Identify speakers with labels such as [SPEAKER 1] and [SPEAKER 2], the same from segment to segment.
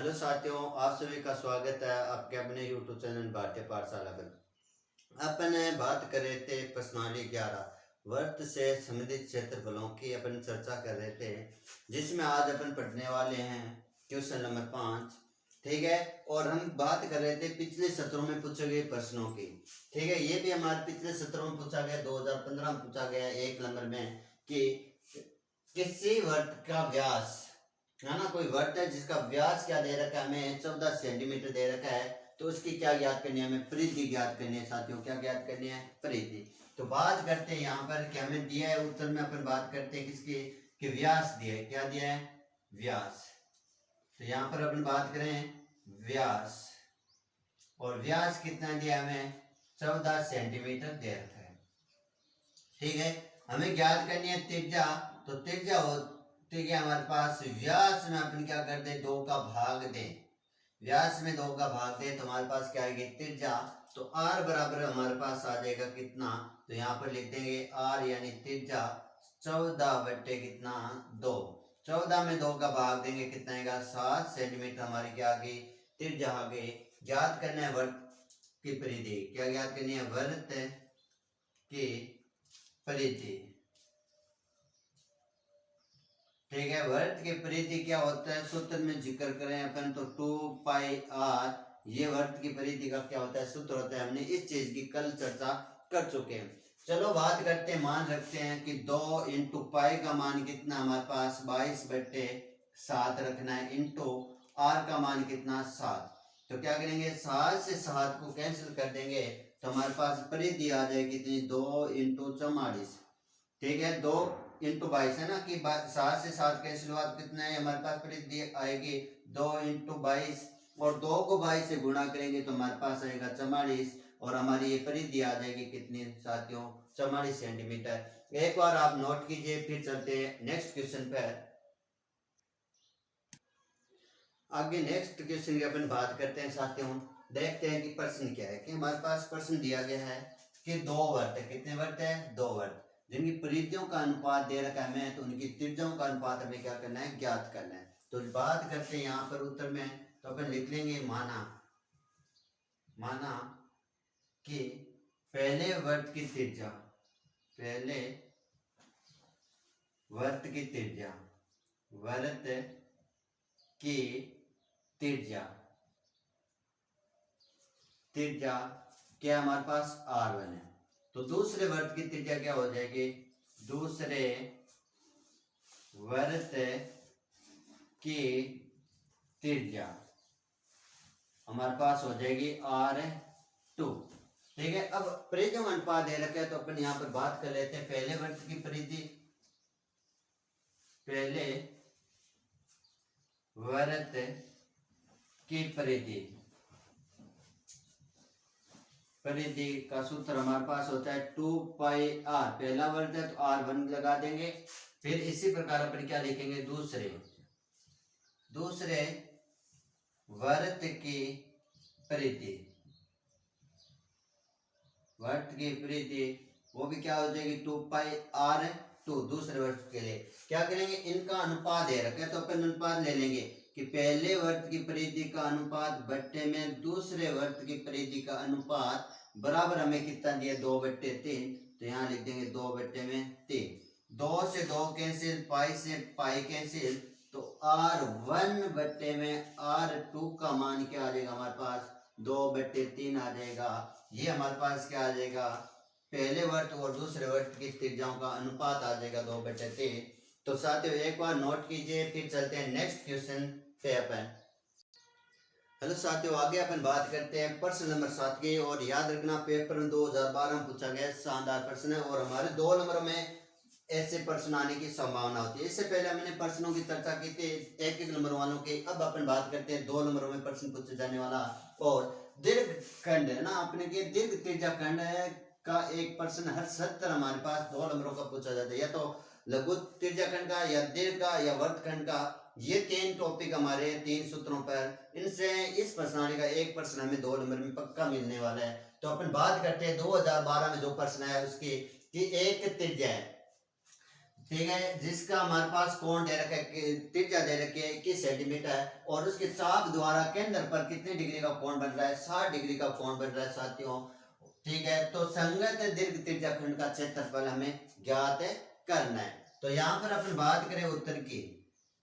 [SPEAKER 1] Hello साथियों, आप सभी का स्वागत है आपके अपने यूट्यूब चैनल भारतीय पाठशाला पर। अपन बात कर रहे थे प्रश्नावली 11 वर्त से संबंधित क्षेत्रफलों की अपन चर्चा कर रहे थे, जिसमें आज अपन पढ़ने वाले हैं क्वेश्चन नंबर 5। ठीक है। और हम बात कर रहे थे पिछले सत्रों में पूछे गए प्रश्नों की। ठीक है, ये भी हमारे पिछले सत्रों में पूछा गया, 2015 में पूछा गया 1 नंबर में कि किसी वर्त का व्यास है ना, कोई वर्त है जिसका व्यास क्या दे रखा है, हमें 14 सेंटीमीटर दे रखा है, तो उसकी क्या ज्ञात करनी है, हमें परिधि ज्ञात करनी है। साथियों, क्या ज्ञात करनी है? परिधि। तो बात करते हैं यहाँ पर कि हमें दिया है उत्तर में, अपन बात करते हैं किसकी, कि व्यास दिया है। क्या दिया है? व्यास। तो यहाँ पर अपन बात करें व्यास, और व्यास कितना दिया हमें? 14 सेंटीमीटर दे रखा है। ठीक है, हमें ज्ञात करनी है त्रिज्या। तो त्रिज्या ठीक है, हमारे पास व्यास में अपन क्या कर दे, 2 का भाग दे। व्यास में 2 का भाग दे तो हमारे पास क्या आएगी? त्रिज्या। तो r बराबर हमारे पास आ जाएगा कितना, तो यहाँ पर लिख देंगे r यानी त्रिज्या 14 बट्टे कितना, 2। 14 में 2 का भाग देंगे कितना आएगा? 7 सेंटीमीटर हमारी क्या आ गई? त्रिज्या आ गई। ज्ञात करना है वर्त की परिधि। क्या ज्ञात करनी है? वर्त की परिधि। ठीक है, वर्त की परिधि क्या होता है, सूत्र में जिक्र करें अपन तो 2 पाई r, ये वर्त की परिधि का क्या होता है, सूत्र होता है। हमने इस चीज की कल चर्चा कर चुके हैं। चलो बात करते हैं, मान रखते हैं कि 2 इंटू पाई का मान कितना हमारे पास 22/7 रखना है, इंटू r का मान कितना 7। तो क्या करेंगे, 7 से 7 को कैंसिल कर देंगे तो हमारे पास परिधि आ जाएगी कितनी, 2 इंटू 44। ठीक है, 2 इंटू 22 है ना, कि 7 से 7 कैंसिल हुआ तो कितना है हमारे पास परिधि आएगी 2 इंटू 22, और 2 को 22 से गुणा करेंगे तो हमारे पास आएगा 44, और हमारी ये परिधि आ जाएगी कितनी साथियों, 44 सेंटीमीटर। एक बार आप नोट कीजिए, फिर चलते हैं नेक्स्ट क्वेश्चन पर। आगे नेक्स्ट क्वेश्चन की अपन बात करते हैं साथियों। देखते हैं कि प्रश्न क्या है, कि हमारे पास प्रश्न दिया गया है कि 2 वर्त है। कितने वर्त है? 2 वर्त, जिनकी परिधियों का अनुपात दे रखा है हमें, तो उनकी त्रिज्याओं का अनुपात हमें क्या करना है, ज्ञात करना है। तो बात करते हैं यहाँ पर उत्तर में, तो अपन लिख लेंगे माना कि पहले वर्त की त्रिज्या, पहले वर्त की त्रिज्या, वर्त की त्रिज्या, त्रिज्या क्या हमारे पास r1 है। तो दूसरे वर्त की त्रिज्या क्या हो जाएगी, दूसरे वर्त की त्रिज्या हमारे पास हो जाएगी r2। ठीक है, अब परिधियों का अनुपात दे रखा है, तो अपन यहाँ पर बात कर लेते हैं पहले वर्त की परिधि। पहले वर्त की परिधि, परिधि का सूत्र हमारे पास होता है 2 पाई r। पहला वर्त है तो r1 लगा देंगे। फिर इसी प्रकार अपन क्या लिखेंगे, दूसरे वर्त की परिधि, वर्त की परिधि वो भी क्या हो जाएगी 2 पाई r2 दूसरे वर्त के लिए। क्या करेंगे, इनका अनुपात दे रखा है तो अपन अनुपात ले लेंगे कि पहले वर्त की परिधि का अनुपात बट्टे में दूसरे वर्त की परिधि का अनुपात बराबर हमें कितना दिया, 2/3। तो यहाँ लिख देंगे 2/3। 2 से 2 कैंसिल, पाई से पाई कैंसिल, तो r1 बट्टे में r2 का मान क्या आ जाएगा हमारे पास, 2/3 आ जाएगा। ये हमारे पास क्या आ जाएगा, पहले वर्त और दूसरे वर्त की त्रिज्याओं का अनुपात आ जाएगा 2/3। तो साथियों एक बार नोट कीजिए, फिर चलते हैं नेक्स्ट क्वेश्चन पे अपन। हेलो साथियों, आगे अपन बात करते हैं प्रश्न नंबर 7 की। और याद रखना, पेपर 2012 में पूछा गया शानदार प्रश्न है, और हमारे 2 नंबरों में ऐसे प्रश्न आने की संभावना होती है। इससे पहले हमने प्रश्नों की चर्चा की थी 1-1 नंबर वालों की। अब अपन बात करते हैं 2 नंबरों में प्रश्न पूछे जाने वाला, और दीर्घ खंड है ना, अपने के दीर्घ त्रिज्या खंड का एक प्रश्न हर 70 हमारे पास 2 नंबरों का पूछा जाता है, या तो लघु त्रिज्या खंड का, या दीर्घ का, या वर्त खंड का। ये 3 टॉपिक हमारे 3 सूत्रों पर, इनसे इस प्रश्नावली का एक प्रश्न हमें 2 नंबर में पक्का मिलने वाला है। तो अपन बात करते हैं 2012 में जो प्रश्न है उसकी, कि एक त्रिज्या है, ठीक है, जिसका हमारे पास कोण दे रखा है, त्रिज्या दे रखी है 21 सेंटीमीटर, और उसके चाप द्वारा केंद्र पर कितने डिग्री का कोण बन रहा है, 60 डिग्री का कोण बन रहा है साथियों। ठीक है, तो संगत दीर्घ त्रिज्या खंड का क्षेत्रफल हमें ज्ञात करना है। तो यहाँ पर अपन बात करें उत्तर की,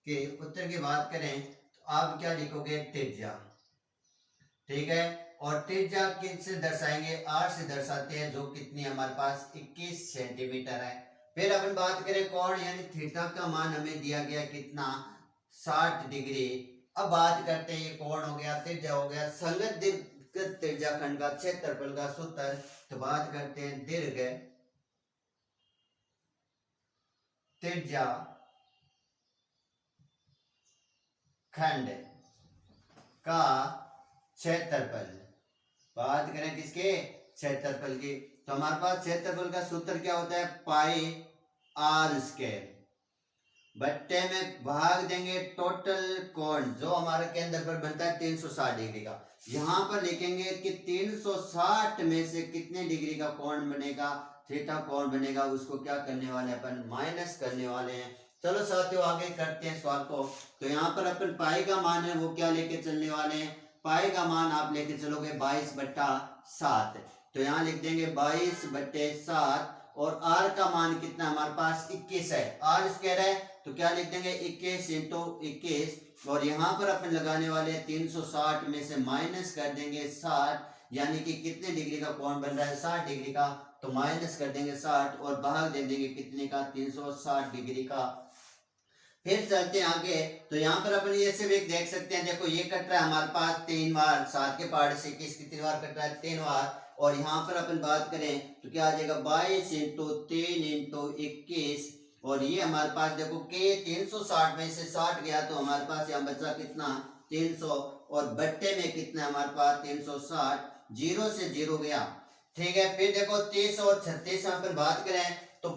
[SPEAKER 1] कि उत्तर की बात करें तो आप क्या लिखोगे, त्रिज्या। ठीक है, और त्रिज्या किससे दर्शाएंगे, आर से दर्शाते हैं, जो कितनी हमारे पास 21 सेंटीमीटर है। फिर अपन बात करें कोण यानी थीटा का मान हमें दिया गया कितना, 60 डिग्री। अब बात करते हैं, ये कोण हो गया, त्रिज्या हो गया, संगत दीर्घ त्रिज्या खंड का क्षेत्रफल का सूत्र। तो बात करते हैं दीर्घ त्रिज्या खंड का क्षेत्रफल। बात करें किसके, क्षेत्रफल की, तो हमारे पास क्षेत्रफल का सूत्र क्या होता है, पाई आर स्क्वायर बट्टे में भाग देंगे टोटल कोण जो हमारे केंद्र पर बनता है 360 डिग्री का। यहाँ पर लिखेंगे कि 360 में से कितने डिग्री का कोण बनेगा, थीटा कोण बनेगा, उसको क्या करने वाले हैं अपन, माइनस करने वाले हैं। चलो साथियों आगे करते हैं सवाल को। तो यहाँ पर अपन पाई का मान है वो क्या लेके चलने वाले हैं, पाई का मान आप लेके चलोगे 22/7। तो यहाँ लिख देंगे 22/7, और आर का मान कितना हमारे पास 21 है, आर स्क्वायर है, तो क्या लिख देंगे 21 इंटू 21, और यहाँ पर अपन लगाने वाले 360 में से माइनस कर देंगे 60, यानी कि कितने डिग्री का कोण बन रहा है, 60 डिग्री का, तो माइनस कर देंगे 60 और भाग दे देंगे कितने का, 360 डिग्री का। फिर चलते हैं आगे, तो यहाँ पर अपन ये से भी देख सकते हैं, देखो ये कट रहा है हमारे पास 3 बार, 7 के पहाड़ से 21 कितनी बार कट रहा है, 3 बार। और यहाँ पर अपन बात करें तो क्या आ जाएगा, 22 इंटू 3 इंटू 21, और ये हमारे पास देखो के 360 में से 60 गया, तो हमारे पास यहाँ बचा कितना, 300, और बट्टे में कितना हमारे पास 360, 0 से 0 गया। ठीक है, फिर देखो 30 और 36 में अपन बात करें तो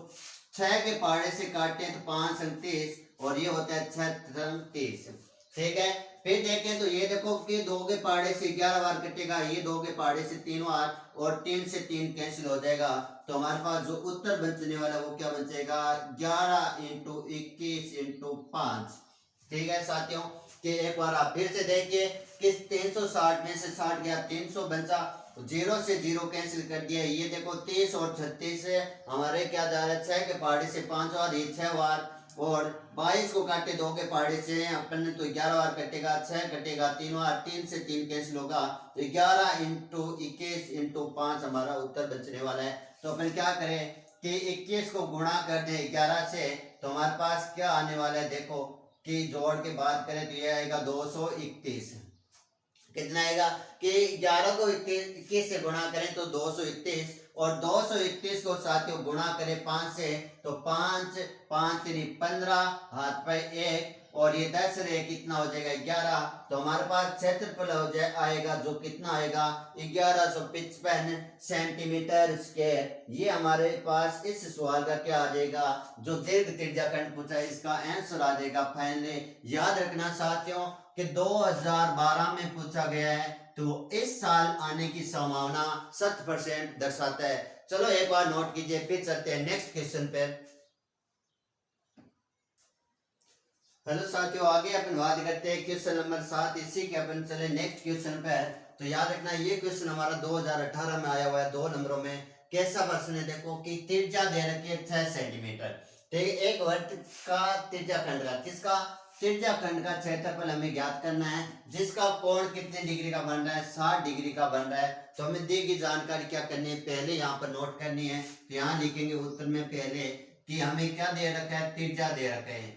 [SPEAKER 1] 6 के पहाड़े से काटते हैं तो 5 अंक 30, और ये होता है 36। ठीक है, फिर देखें तो ये देखो कि 2 के पहाड़े से 11 बार कटेगा, ये 2 के पहाड़े से 3 बार, और 3 से 3 कैंसिल हो जाएगा, तो हमारे पास जो उत्तर बचने वाला वो क्या बन जाएगा, 11 इंटू 21 इंटू 5। ठीक है साथियों, कि एक बार आप फिर से देखिए कि 360 में से 60 गया, 300 बचा, 0 से 0 कैंसिल कर दिया, ये देखो 30 और 36 हमारे क्या जा रहा है, 6 के पहाड़े से 5 बार, ये 6 बार, और 22 को काटे 2 के पहाड़े से अपन ने तो 11 बार कटेगा, 6 कटेगा 3 बार, 3 से 3 कैंसिल होगा, तो 11 इंटू 21 इंटू 5 हमारा उत्तर बचने वाला है। तो अपन क्या करें कि 21 को गुणा कर दें 11 से, तो हमारे पास क्या आने वाला है, देखो कि जोड़ के बात करें तो ये आएगा 231। कितना आएगा कि 11 को 21 से गुणा करें तो 231, और 231 को साथियों गुणा करें 5 से, तो 5 5 3 15, हाथ पे 1, और ये 10 रहे कितना हो जाएगा 11, तो हमारे पास क्षेत्रफल हो जाए आएगा जो कितना आएगा 1155 सेंटीमीटर स्क्वायर। ये हमारे पास इस सवाल का क्या आ जाएगा, जो दीर्घ त्रिज्या खंड पूछा है इसका आंसर आ जाएगा फाइनली। याद रखना साथियों कि 2012 में पूछा गया है, तो इस साल आने की संभावना 70% दर्शाता है। चलो एक बार नोट कीजिए, फिर चलते हैं नेक्स्ट क्वेश्चन पे। हेलो साथियों, आगे अपन बात करते हैं क्वेश्चन नंबर 7, इसी के अपन चले नेक्स्ट क्वेश्चन पे। तो याद रखना ये क्वेश्चन हमारा 2018 में आया हुआ है, 2 नंबरों में। कैसा प्रश्न है, देखो कि त्रिज्या दे रखी है 6 सेंटीमीटर, ठीक है, एक वृत्त का त्रिज्या खंड का, किसका, त्रिज्या खंड का क्षेत्रफल हमें ज्ञात करना है, जिसका कोण कितने डिग्री का बन रहा है, 60 डिग्री का बन रहा है। तो हमें दी गई जानकारी क्या करनी है, पहले यहाँ पर नोट करनी है। तो यहाँ लिखेंगे उत्तर में पहले कि हमें क्या दे रखा है, त्रिज्या दे रखे है,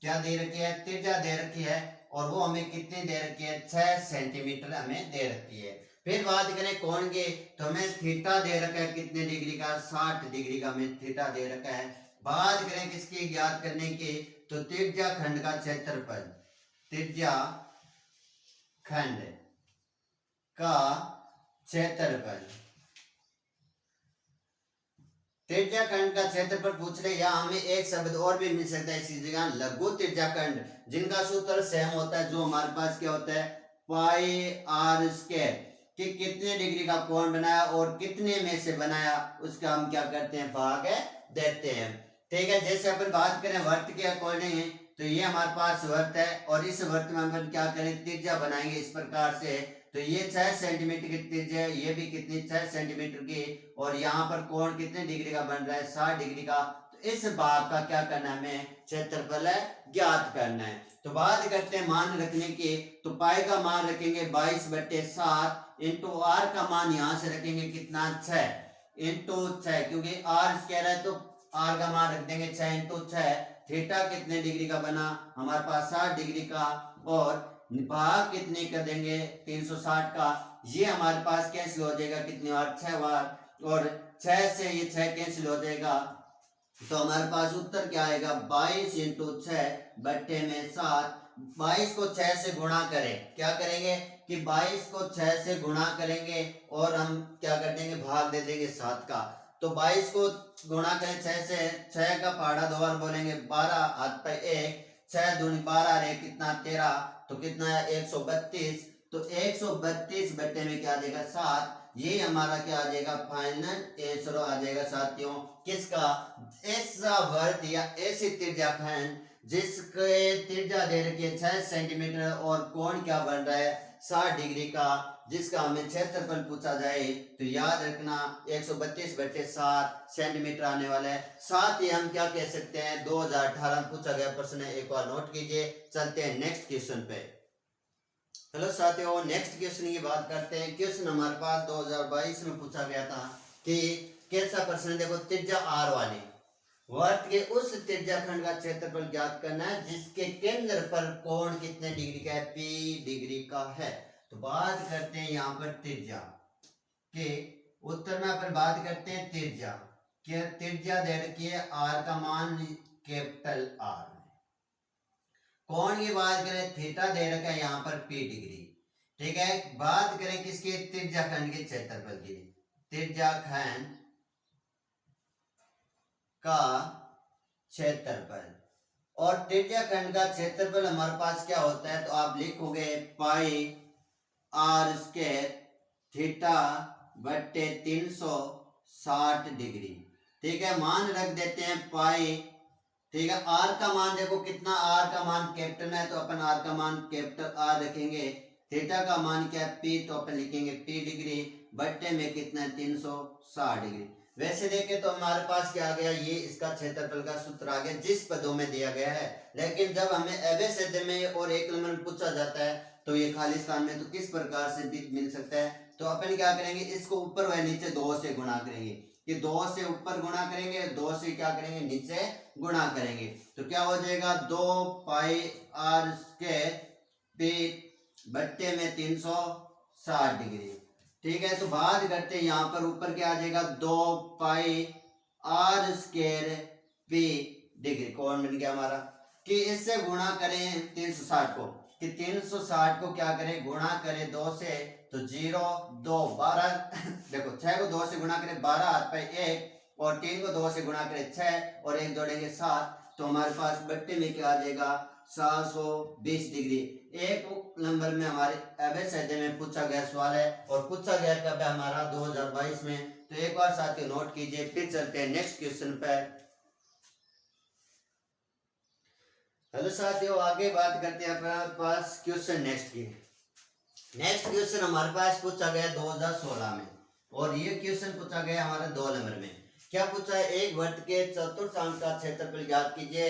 [SPEAKER 1] क्या दे रखी है, त्रिज्या दे रखी है, और वो हमें कितनी दे रखी है, 6 सेंटीमीटर हमें दे रखी है। फिर बात करें कोण की, तो हमें थीटा दे रखा है कितने डिग्री का, 60 डिग्री का हमें थीटा दे रखा है। बात करें किसकी ज्ञात करने की, तो त्रिज्या खंड का क्षेत्रफल, त्रिज्या खंड का क्षेत्रफल, त्रिज्या खंड का क्षेत्रफल पूछ रहे, या हमें एक शब्द और भी मिल सकता है इसी जगह, लघु त्रिज्या खंड, जिनका सूत्र सेम होता है, जो हमारे पास क्या होता है, पाई आर स्क्वायर, कि कितने डिग्री का कोण बनाया और कितने में से बनाया, उसका हम क्या करते हैं, भाग देते हैं। ठीक है, जैसे अपन बात करें वर्त के अकॉर्डिंग, तो ये हमारे पास वर्त है और इस वर्त में अपन क्या करें, त्रिज्या बनाएंगे इस प्रकार से। तो ये 6 सेंटीमीटर की त्रिज्या है, ये भी कितनी 6 सेंटीमीटर की, और यहाँ पर कोण कितने डिग्री का बन रहा है, 60 डिग्री का। तो इस भाग का क्या करना है, हमें क्षेत्रफल है ज्ञात करना है। तो बात करते हैं मान रखने की, तो पाई का मान रखेंगे 22/7 इंटू आर का मान यहाँ से रखेंगे कितना, 6 इंटू 6, क्योंकि आर स्क्वायर है तो आर का मान रख देंगे 6 इंटू 6। थीटा कितने डिग्री का बना, हमारे पास 60 डिग्री का, और भाग कितने कर देंगे 360 का। ये हमारे पास कैंसिल हो जाएगा कितनी बार, 6 बार, और 6 से ये 6 कैंसिल हो जाएगा। तो हमारे पास उत्तर क्या आएगा, 22 इंटू 6 बट्टे में 7। 22 को 6 से गुणा करें, क्या करेंगे कि 22 को 6 से गुणा करेंगे और हम क्या कर देंगे, भाग दे देंगे 7 का। तो 22 को गुणा करें 6 से, 6 का पहाड़ा 2 बार बोलेंगे, 12 हाथ पे 1, 6 दूनी 12 रहे कितना 13, तो कितना है 132। तो 132 बट्टे में क्या आ जाएगा 7। ये हमारा क्या आ जाएगा, फाइनल आंसर आ जाएगा साथियों किसका, ऐसा वर्त या ऐसी त्रिज्याखंड जिसके त्रिज्या दे रखी है 6 सेंटीमीटर और कोण क्या बन रहा है 60 डिग्री का, जिसका हमें क्षेत्रफल पूछा जाए तो याद रखना 132/7 सेंटीमीटर आने वाला है। साथ ही हम क्या कह सकते हैं, 2018 में पूछा गया प्रश्न है, एक बार नोट कीजिए। चलते हैं नेक्स्ट क्वेश्चन पे। हेलो साथियों, नेक्स्ट क्वेश्चन की बात करते हैं। क्वेश्चन हमारे पास 2022 में पूछा गया था कि कैसा प्रश्न, देखो त्रिज्या आर वाले वर्त के उस त्रिज्याखंड का क्षेत्रफल ज्ञात करना है जिसके केंद्र पर कोण कितने डिग्री का है, P डिग्री का है। तो बात करते हैं यहाँ पर त्रिज्या के उत्तर में अपन बात करते हैं त्रिज्या के, त्रिज्या दे रखी है आर का मान कैपिटल आर, कोण की बात करें थीटा दे रखा है यहाँ पर P डिग्री, ठीक है। बात करें किसकी, त्रिज्याखंड के क्षेत्रफल की, त्रिज्याखंड का क्षेत्रफल, और त्रिज्याखंड का क्षेत्रफल हमारे पास क्या होता है, तो आप लिखोगे पाई आर स्क्वायर थीटा बट्टे 360 डिग्री, ठीक है। मान रख देते हैं पाई, ठीक है। आर का मान देखो कितना, आर का मान कैपिटल है तो अपन आर का मान कैपिटल आर रखेंगे। थीटा का मान क्या है पी, तो अपन लिखेंगे P डिग्री बट्टे में कितना है 360 डिग्री। वैसे देखें तो हमारे पास क्या आ गया, ये इसका क्षेत्रफल का सूत्र आ गया जिस पदों में दिया गया है। लेकिन जब हमें अवैध में और एक नंबर में पूछा जाता है तो ये खाली स्थान में तो किस प्रकार से भी मिल सकता है, तो अपन क्या करेंगे, इसको ऊपर व नीचे 2 से गुणा करेंगे, कि 2 से ऊपर गुणा करेंगे, 2 से क्या करेंगे नीचे गुणा करेंगे, तो क्या हो जाएगा 2 पाई आर स्क्वायर P बट्टे में 360 डिग्री, ठीक है। तो बात करते हैं यहाँ पर ऊपर क्या आ जाएगा 2 पाई आर स्क्वायर P डिग्री, कौन बन गया हमारा, कि इससे गुणा करें 360 को, कि 360 को क्या करें गुणा करें 2 से, तो 0 2 12 देखो 6 को 2 से गुणा करें 12 हाथ पे 1, और 3 को 2 से गुणा करें 6 और 1 जोड़ेंगे 7, तो हमारे पास बट्टे में क्या आ जाएगा 720 डिग्री। एक नंबर में हमारे अवैध में पूछा गया सवाल है, और पूछा गया कब है हमारा 2022 में। तो एक बार साथियों नोट कीजिए। फिर चलते हैं नेक्स्ट क्वेश्चन पर। हेलो साथियों, आगे बात करते हैं अपने पास क्वेश्चन नेक्स्ट की। नेक्स्ट क्वेश्चन हमारे पास पूछा गया 2016 में, और ये क्वेश्चन पूछा गया हमारे 2 नंबर में। क्या पूछा है, एक वर्त के चतुर्थांश का क्षेत्रफल ज्ञात कीजिए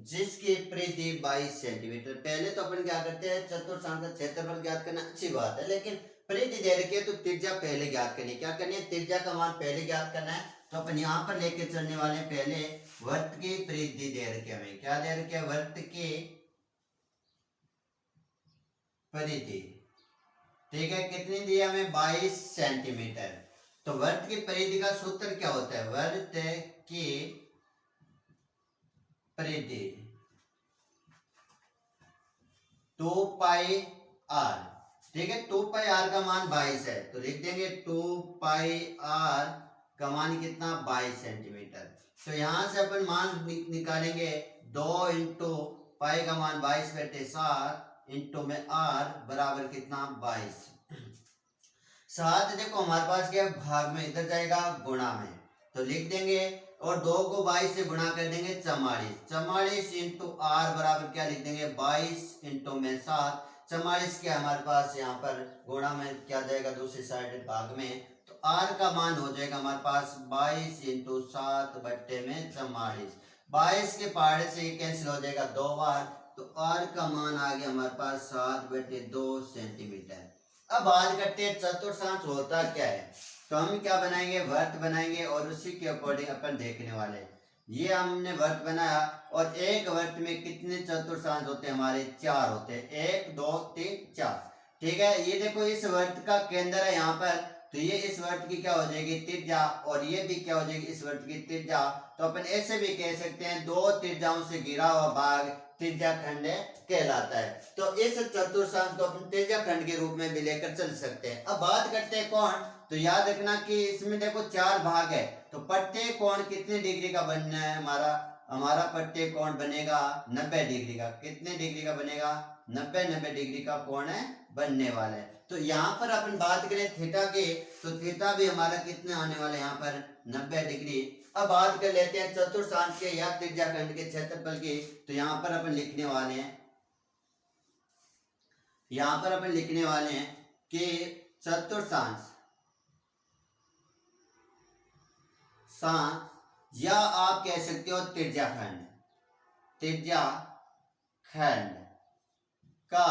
[SPEAKER 1] जिसकी परिधि 22 सेंटीमीटर। पहले तो अपन क्या करते हैं, चतुर्थांश का क्षेत्रफल ज्ञात करना अच्छी बात है, लेकिन परिधि दे रखी है तो त्रिज्या पहले ज्ञात करनी है। क्या करनी है, त्रिज्या का मान पहले ज्ञात करना है। तो अपन यहाँ पर लेके चलने वाले पहले वर्त की परिधि दे रखी है, हमें क्या दे रखी है, वर्त की परिधि, ठीक है। कितनी दी है हमें 22 सेंटीमीटर। तो वर्त की परिधि का सूत्र क्या होता है, वर्त की परिधि 2 पाई आर, ठीक है। 2 पाई आर का मान 22 है, तो लिख देंगे 2 पाई आर का मान कितना 22 सेंटीमीटर। तो यहां से अपन मान निकालेंगे 2 इंटू पाई का मान 22/7 इंटू में आर बराबर कितना 22। साथ देखो हमारे पास क्या भाग में इधर जाएगा गुणा में, तो लिख देंगे और 2 को 22 से गुणा कर देंगे 44। 44 इंटू आर बराबर क्या लिख देंगे 22 इंटू में 7। 44 क्या हमारे पास यहाँ पर गुणा में क्या जाएगा दूसरी साइड भाग में, तो आर का मान हो जाएगा हमारे पास 22 इंटू 7 बट्टे में 44। 22 के पहाड़े से ये कैंसिल हो जाएगा 2 बार, तो आर का मान आ गया हमारे पास 7/2 सेंटीमीटर। अब बात करते हैं चतुर्थांश होता क्या है। तो हम क्या बनाएंगे, वर्त बनाएंगे और उसी के अकॉर्डिंग अपन देखने वाले हैं। ये हमने वर्त बनाया और एक वर्त में कितने चतुर्थांश होते हैं हमारे, 4 होते हैं, 1 2 3 4। ठीक है, ये देखो इस वर्त का केंद्र है यहाँ पर, तो ये इस वर्त की क्या हो जाएगी त्रिज्या और ये भी क्या हो जाएगी इस वर्त की त्रिज्या। तो अपन ऐसे भी कह सकते हैं 2 त्रिज्याओं से घिरा हुआ भाग त्रिज्या खंड कहलाता है। तो इस चतुर्थांश को अपन त्रिज्या खंड के रूप में भी लेकर चल सकते हैं। अब बात करते हैं कोण। तो याद रखना कि इसमें देखो 4 भाग है, तो प्रत्येक कोण कितने डिग्री का बनना है हमारा प्रत्येक कोण बनेगा 90 डिग्री का। कितने डिग्री का बनेगा, 90 डिग्री का कोण है बनने वाला है। तो यहाँ पर अपन बात करें थीटा की, तो थीटा भी हमारा कितने आने वाला है यहाँ पर 90 डिग्री। अब बात कर लेते हैं चतुर्थांश के या त्रिज्याखंड के क्षेत्रफल की। तो यहाँ पर अपन लिखने वाले हैं कि चतुर्थांश या आप कह सकते हो त्रिज्याखंड का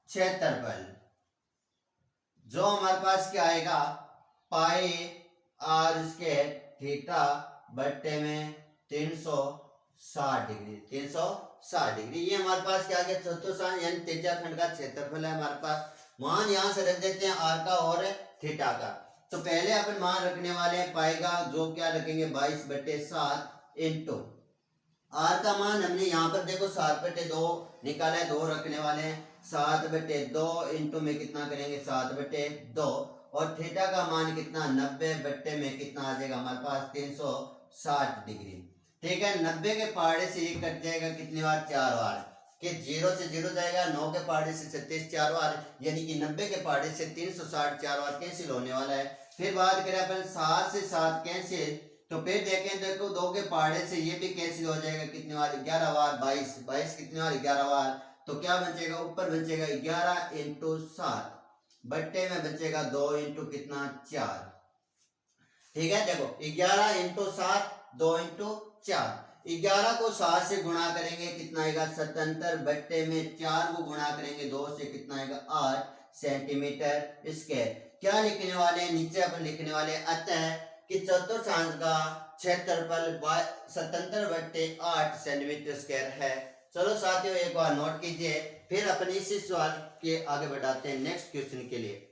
[SPEAKER 1] क्षेत्रफल जो हमारे पास क्या आएगा पाई आर स्क्वायर थीटा बट्टे में 360 डिग्री। ये हमारे पास क्या आ गया चतुर्थांश यानी त्रिज्याखंड का क्षेत्रफल है हमारे पास। मान यहां से रख देते हैं आर का और थीटा का। तो पहले अपन मान रखने वाले हैं पाई का, जो क्या रखेंगे 22/7 इंटू आर का मान हमने यहाँ पर देखो 7/2 निकाला है, 2 रखने वाले हैं 7/2 इंटू में कितना करेंगे 7/2 और थीटा का मान कितना 90 बट्टे में कितना आ जाएगा हमारे पास 360 डिग्री। ठीक है, 90 के पहाड़े से ये कट जाएगा कितनी बार 4 बार, कि 0 से 0 जाएगा, 9 के पहाड़े से 36 4 बार, यानी कि 90 के पहाड़े से 360 4 बार कैंसिल होने वाला है। फिर बात करें अपन 7 से 7 कैंसिल, तो फिर देखें देखो 2 के पहाड़े से ये भी कैंसिल हो जाएगा कितनी बार 11 बार, 22 कितनी बार 11 बार, तो क्या बचेगा ऊपर बचेगा 11 इंटू 7 बट्टे में बचेगा 2 इंटू कितना 4। ठीक है, देखो 11 इंटू 7 2 इंटू 4, 11 को 7 से गुणा करेंगे कितना आएगा 77 बट्टे में 4 को गुणा करेंगे 2 से कितना आएगा 8 सेंटीमीटर स्क्वायर। क्या लिखने वाले हैं नीचे अपन लिखने वाले अतः कि चतुर्थांश का क्षेत्रफल 77/8 सेंटीमीटर स्क्वायर है। चलो साथियों एक बार नोट कीजिए, फिर अपन इसी सवाल के आगे बढ़ाते हैं नेक्स्ट क्वेश्चन के लिए।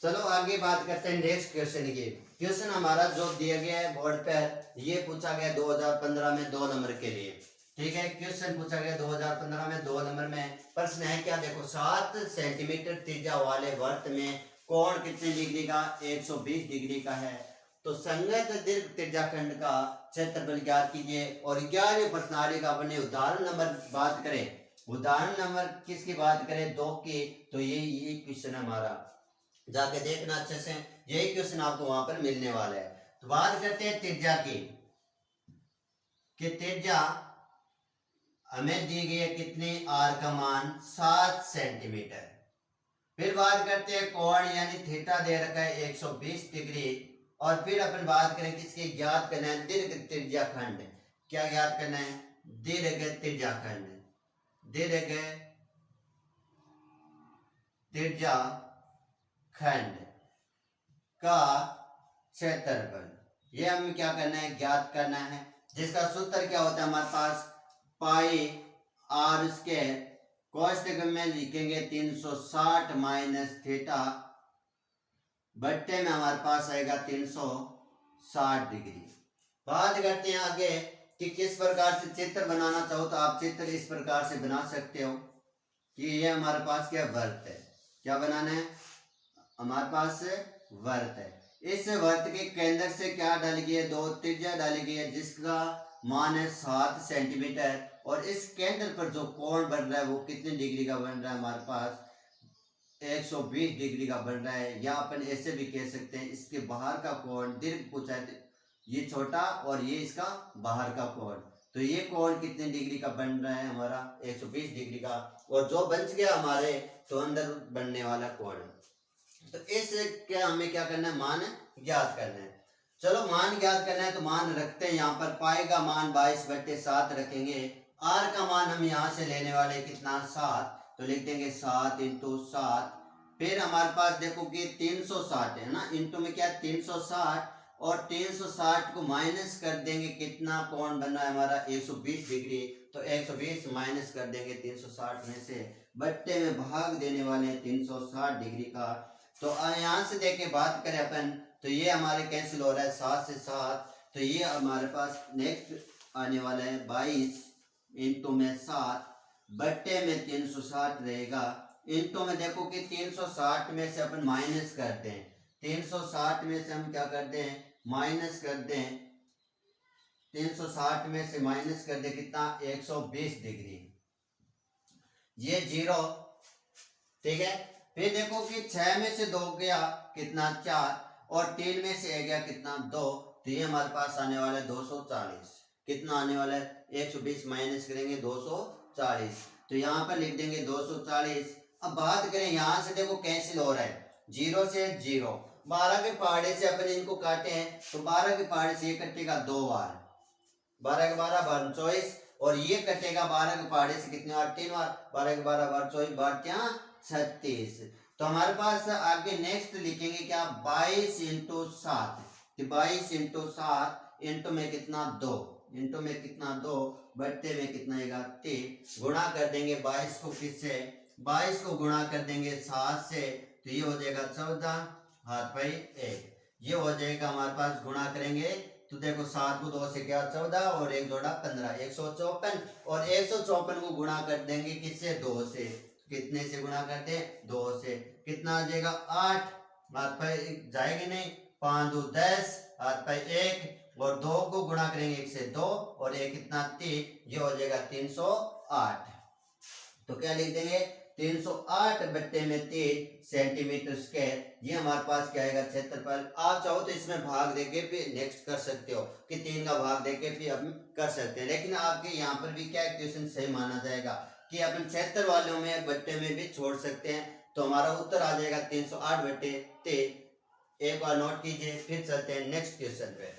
[SPEAKER 1] चलो आगे बात करते हैं नेक्स्ट क्वेश्चन की। क्वेश्चन हमारा जो दिया गया है बोर्ड पर, ये पूछा गया 2015 में 2 नंबर के लिए। ठीक है, क्वेश्चन पूछा गया 2015 में 2 नंबर में। प्रश्न है क्या, देखो 7 सेंटीमीटर त्रिज्या वाले वर्त में कोण कितने डिग्री का 120 डिग्री का है। तो संगत दीर्घ त्रिज्याखंड का क्षेत्रफल ज्ञात कीजिए। और 11वें प्रश्नावली का अपने उदाहरण नंबर बात करें, उदाहरण नंबर किसकी बात करें 2 की, तो ये क्वेश्चन हमारा जाके देखना अच्छे से, यही क्वेश्चन आपको वहां पर मिलने वाला है। तो बात करते हैं त्रिज्या की, कि त्रिज्या हमें दी गई है कितनी आर का मान 7 सेंटीमीटर। फिर बात करते हैं कोण यानी थीटा दे रखा है 120 डिग्री। और फिर अपन बात करें किसकी ज्ञात करना है दीर्घ त्रिज्याखंड। क्या ज्ञात करना है दीर्घ त्रिज्याखंड, दीर्घ त्रिज्याखंड का क्षेत्रफल, ये हमें क्या करना है ज्ञात करना है, जिसका सूत्र क्या होता है हमारे पास पाई आर स्क्वायर, कोष्टक में लिखेंगे 360 माइनस थीटा बट्टे में हमारे पास आएगा 360 डिग्री। बात करते हैं आगे कि किस प्रकार से चित्र बनाना चाहो, तो आप चित्र इस प्रकार से बना सकते हो कि ये हमारे पास क्या वर्त है, क्या बनाना है हमारे पास वर्त है। इस वर्त के केंद्र से क्या डाली गई है 2 त्रिज्या डाली गई है जिसका मान है 7 सेंटीमीटर। और इस केंद्र पर जो कोण बन रहा है वो कितने डिग्री का बन रहा है हमारे पास 120 डिग्री का बन रहा है, या अपन ऐसे भी कह सकते हैं इसके बाहर का कोण दीर्घ पूछा है, ये छोटा और ये इसका बाहर का कोण, तो ये कोण कितने डिग्री का बन रहा है हमारा 120 डिग्री का, और जो बच गया हमारे तो अंदर बनने वाला कोण। तो इस क्या हमें क्या करना है, मान ज्ञात करना है। चलो मान ज्ञात करना है तो मान रखते हैं, यहाँ पर पाई का मान 22/7 रखेंगे, आर का मान हम यहाँ से लेने वाले कितना 7, तो लिख देंगे 7 × 7। फिर हमारे पास देखो कि 360 है ना, इंटू में क्या 360, और 360 को माइनस कर देंगे, कितना कोण बना है हमारा 120 डिग्री, तो 120 माइनस कर देंगे 360 में से, बट्टे में भाग देने वाले हैं 360 डिग्री का। तो यहाँ से देखे बात करें अपन, तो ये हमारे कैंसिल हो रहा है 7 से 7, तो ये हमारे पास नेक्स्ट आने वाला है 22 इंटू में 7 बट्टे में 360 रहेगा। इंटू में देखो कि 360 में से अपन माइनस करते हैं, 360 में से हम क्या करते हैं माइनस करते हैं, 360 में से माइनस कर दे कितना 120 डिग्री, ये 0, ठीक है। फिर देखो कि 6 में से 2 गया कितना 4, और 3 में से गया कितना 2, तो ये हमारे पास आने वाला है 240। कितना आने वाला है 120 माइनस करेंगे 240, तो यहाँ पर लिख देंगे 240। अब बात करें यहाँ से देखो कैंसिल हो रहा है, 0 से 0, 12 के पहाड़े से अपन इनको काटे हैं, तो 12 के पहाड़े से ये कटेगा 2 बार, 12 के 12 बार 24, और ये कटेगा 12 के पहाड़े से कितने बार 3 बार, 12 के 12 बार 24 बार क्या 36। तो हमारे पास आगे नेक्स्ट लिखेंगे क्या 22 × 7, 22 × 7 इंटू में कितना 2, इंटू में कितना 2 बट्टे में कितना आएगा 3, गुणा कर देंगे 22 को किससे, 22 को गुणा कर देंगे 7 से, तो ये हो जाएगा 14, हाथ भाई 1, ये हो जाएगा हमारे पास, गुणा करेंगे तो देखो 7 को 2 से क्या 14, और 1 जोड़ा 15, 154, और 154 को गुणा कर देंगे किससे 2 से, कितने से गुणा करते हैं 2 से, कितना आ जाएगा 8, हाथ भाई जाएगी नहीं, 5 2 10, हाथ भाई 1, और 2 को गुणा करेंगे 1 से 2, और 1 कितना 3, ये हो जाएगा 308। तो क्या लिख देंगे 308 बट्टे में 3 सेंटीमीटर स्क्वायर, ये हमारे पास क्या आएगा क्षेत्रफल। आप चाहो तो इसमें भाग देके फिर नेक्स्ट कर सकते हो कि 3 का भाग देके फिर हम कर सकते हैं, लेकिन आपके यहाँ पर भी क्या क्वेश्चन सही माना जाएगा कि अपन क्षेत्र वालों में बट्टे में भी छोड़ सकते हैं, तो हमारा उत्तर आ जाएगा 308 बट्टे 3। एक बार नोट कीजिए, फिर चलते हैं नेक्स्ट क्वेश्चन पे।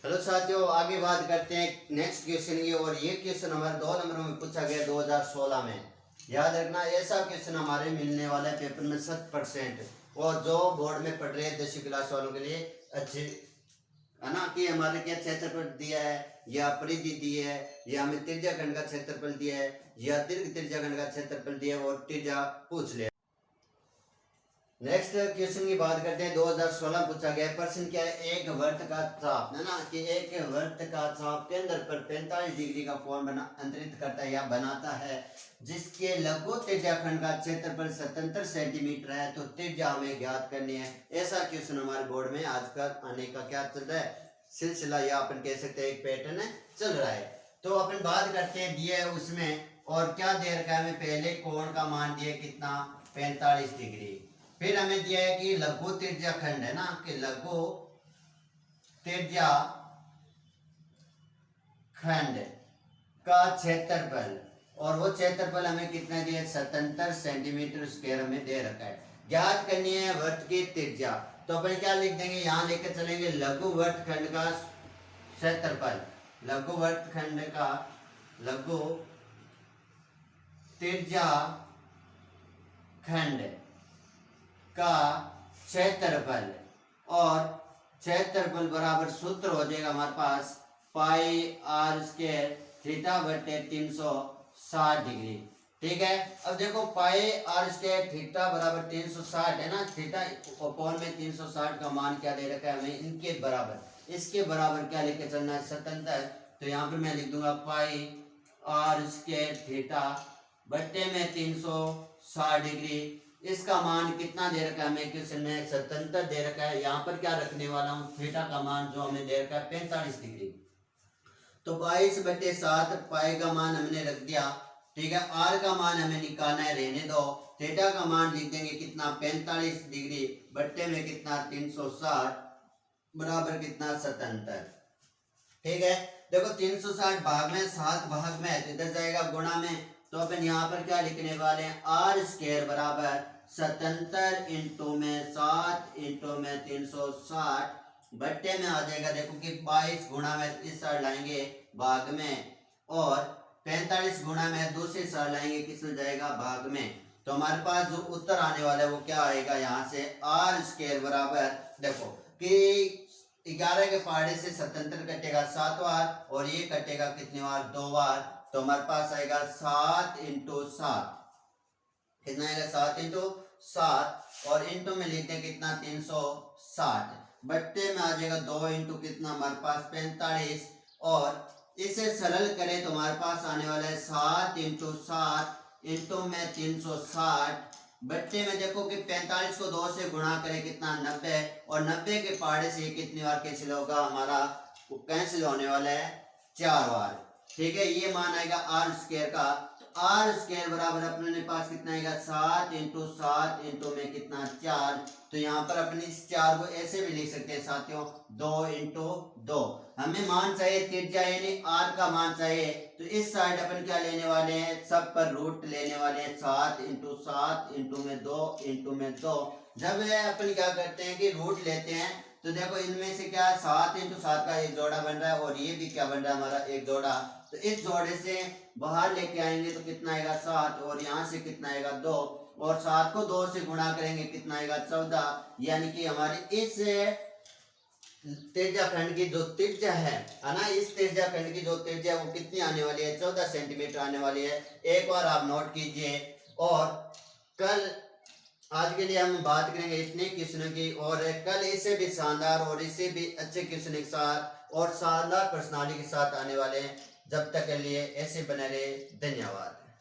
[SPEAKER 1] हेलो साथियों, आगे बात करते हैं नेक्स्ट क्वेश्चन की, और ये क्वेश्चन हमारे 2 नंबरों में पूछा गया 2016 में। याद रखना ऐसा क्वेश्चन हमारे मिलने वाला है पेपर में 100%, और जो बोर्ड में पढ़ रहे हैं 10वीं क्लास वालों के लिए अच्छे है ना, कि हमारे क्या क्षेत्रफल दिया है, या परिधि दी है, या हमें त्रिज्याखंड का क्षेत्रफल दिया है, या दीर्घ त्रिज्याखंड का क्षेत्रफल दिया है, और त्रिज्या पूछ लिया। नेक्स्ट क्वेश्चन की बात करते हैं, 2016 पूछा गया प्रश्न क्या है, एक वृत्त का चाप है ना, कि एक वृत्त का चाप केंद्र पर 45 डिग्री का कोण अंतरित करता है या बनाता है, जिसके लघु त्रिज्याखंड का क्षेत्रफल 77 सेंटीमीटर है, तो त्रिज्या हमें ज्ञात करनी है। ऐसा क्वेश्चन हमारे बोर्ड में आजकल आने का क्या चल रहा है सिलसिला, या अपन कह सकते हैं एक पैटर्न चल रहा है। तो अपन बात करते हैं दिए है उसमें, और क्या दे रखा है हमें, पहले कोण का मान दिया कितना 45 डिग्री, फिर हमें दिया है कि लघु त्रिज्याखंड है ना, कि लघु त्रिज्याखंड का क्षेत्रफल, और वो क्षेत्रफल हमें कितना दिया 77 सेंटीमीटर स्क्वायर हमें दे रखा है। ज्ञात करनी है वृत्त की त्रिज्या, तो अपन क्या लिख देंगे, यहाँ लेकर चलेंगे लघु वृत्तखंड का क्षेत्रफल, लघु वृत्तखंड का लघु त्रिज्याखंड का क्षेत्रफल, और क्षेत्रफल बराबर सूत्र हो जाएगा हमारे पास पाई आर स्क्वायर थीटा बटे 360 डिग्री। ठीक है, अब देखो पाई आर स्क्वायर थीटा बराबर 360 है ना, थीटा अपॉन में 360 का मान क्या दे रखा है हमें, इनके बराबर, इसके बराबर क्या लेके चलना है 77, तो यहाँ पे मैं लिख दूंगा पाई आर स्क्वायर थीटा बटे में 360 डिग्री, इसका मान कितना दे रखा है हमें क्वेश्चन में 77 दे रखा है, यहाँ पर क्या रखने वाला हूँ थीटा का मान जो हमें दे रखा है 45 डिग्री, तो 22/7 पाई का मान हमने रख दिया ठीक है। आर का मान हमें निकालना है, रहने दो। थीटा का मान लिख देंगे कितना 45 डिग्री बट्टे में कितना 360 बराबर कितना 77। ठीक है। देखो 360 भाग में 7 भाग में है तो इधर जाएगा गुणा में, तो अपन यहाँ पर क्या लिखने वाले हैं आर स्क्वायर बराबर 77 इंटू में 7 इंटू में 360 बट्टे में आ जाएगा। देखो कि 22 गुणा में इस साइड लाएंगे भाग में, और 45 गुणा में दूसरी साइड लाएंगे किस में जाएगा भाग में। तो हमारे पास जो उत्तर आने वाला है वो क्या आएगा यहाँ से आर स्क्वायर बराबर, देखो कि 11 के पहाड़े से 77 कटेगा 7 बार और ये कटेगा कितने बार 2 बार, तो हमारे पास आएगा 7 इंटू 7, कितना आएगा 7 इंटू 7 और इंटू में लिखते हैं कितना 360 बट्टे में आ जाएगा 2 इंटू कितना हमारे पास 45 और इसे सरल करें तो हमारे पास आने वाला है 7 इंटू 7 इंटू में 360 बट्टे में देखो कि 45 को 2 से गुणा करें कितना 90 और 90 के पहाड़े से कितनी बार कैंसिल होगा हमारा कैंसिल होने वाला है 4 बार। ठीक है। ये मान आएगा आर स्क्वायर का, तो आर स्क्वायर बराबर अपने पास कितना आएगा 7 इंटू 7 इंटू में कितना 4, तो यहाँ पर अपने इस 4 को ऐसे भी लिख सकते हैं साथियों 2 इंटू 2। हमें मान चाहिए त्रिज्या यानी आर का मान चाहिए, तो इस साइड अपन क्या लेने वाले हैं सब पर रूट लेने वाले हैं 7 इंटू 7 इंटू में 2 इंटू में 2। जब अपन क्या करते हैं कि रूट लेते हैं तो देखो इनमें से क्या 7 इंटू 7 का एक जोड़ा बन रहा है और ये भी क्या बन रहा है हमारा एक जोड़ा, तो इस जोड़े से बाहर लेके आएंगे तो कितना आएगा 7 और यहाँ से कितना आएगा 2 और 7 को 2 से गुणा करेंगे कितना आएगा 14, यानी कि हमारी इस त्रिज्या खंड की जो त्रिज्या है ना, इस त्रिज्या खंड की जो त्रिज्या वो कितनी आने वाली है 14 सेंटीमीटर आने वाली है। एक बार आप नोट कीजिए और कल आज के लिए हम बात करेंगे इतने क्वेश्चनों की, और कल इससे भी शानदार और इससे भी अच्छे क्वेश्चन के साथ और शानदार प्रश्नावली के साथ आने वाले हैं। जब तक के लिए ऐसे बने रहे, धन्यवाद।